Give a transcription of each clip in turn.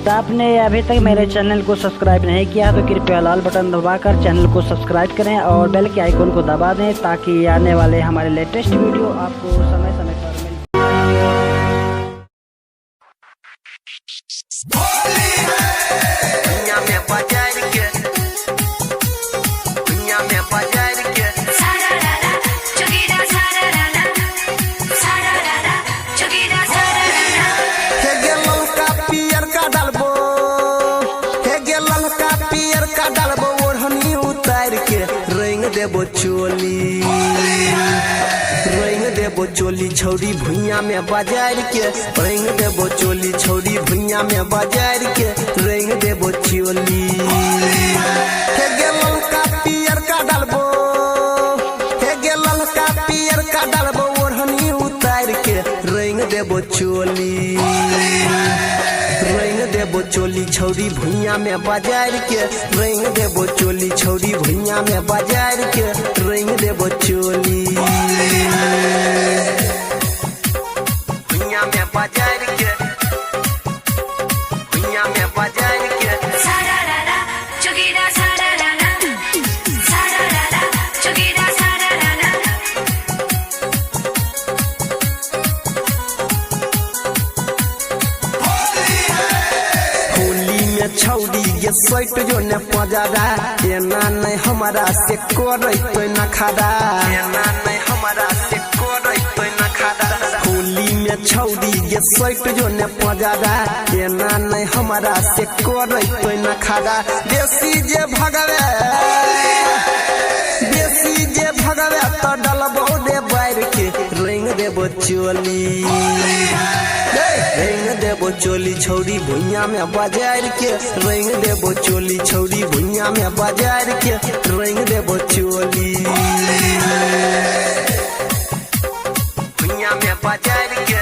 दोस्त, आपने अभी तक मेरे चैनल को सब्सक्राइब नहीं किया तो कृपया लाल बटन दबाकर चैनल को सब्सक्राइब करें और बेल के आइकन को दबा दें ताकि आने वाले हमारे लेटेस्ट वीडियो आपको समय समय पर मिले। देबो चोली छौरी भुइया में बाजार के रंग देबो चोली छौरी भुइया में बाजार के रंग देबो चोली हे गे ललका पियर का डालबो हे गे ललका पियर का डालबो ओढ़नी उतार के रंग देबो चोली रंग देबो चोली छौरी भुइया में बाजार के रंग देबो चोली छौरी भुइया में बाजार के रंग देबो चोली भुइया में बाजार के भुइया में बाजार के सारारारा चुगीरा सारारारा सारारारा चुगीरा सारारारा छौड़ी ये सैट जो न पजारा एना नहीं हमारा से करे तो न खादा एना नहीं हमारा से करे तो न खादा होली में छौड़ी ये सैट जो न पजारा एना नहीं हमारा से करे तो न खादा देसी जे भगवे तो डलबो दे बैर के रंग देबो चोली रंग देबो चोली छौरी भुइया में बाजार के रंग देबो चोली छौरी भुइया में बाजार के रंग देबो चोली भुइया में बाजार के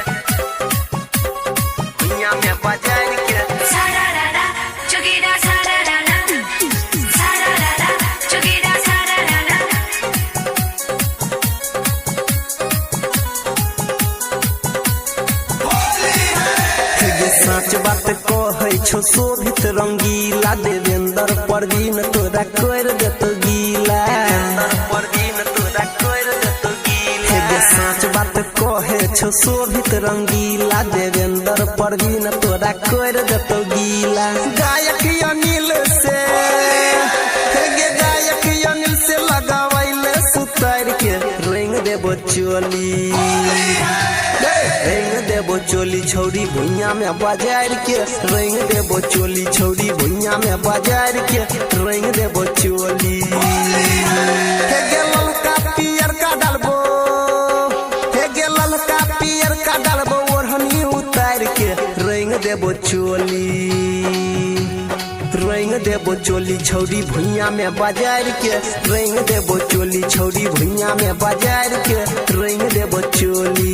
भुइया में बाजार के सारारारा चुगीरा सारारारा सारारारा चुगीरा सारारारा सच बात कहै छो शोभित रंगीला देवेंद्र परवीन तोरा कर देतो गीला परवीन तोरा कर देतो गीला हे सच बात कहै छो शोभित रंगीला देवेंद्र परवीन तोरा कर देतो गीला गायक अनिल से हे गायक अनिल से लगावैले सुतार के रंग देबो चोली रंग देबो चोली छौरी भुइया में बाजार के रंग देबो चोली छौरी भुइया में बाजार के रंग देबो चोली हे गे ललका पियर का डालबो हे गे ललका पियर का डालबो ओढ़नी उतार के रंग देबो चोली रंग देबो चोली छौरी भुइया में बाजार के रंग देबो चोली छौरी भुइया में बाजार के रंग देबो चोली।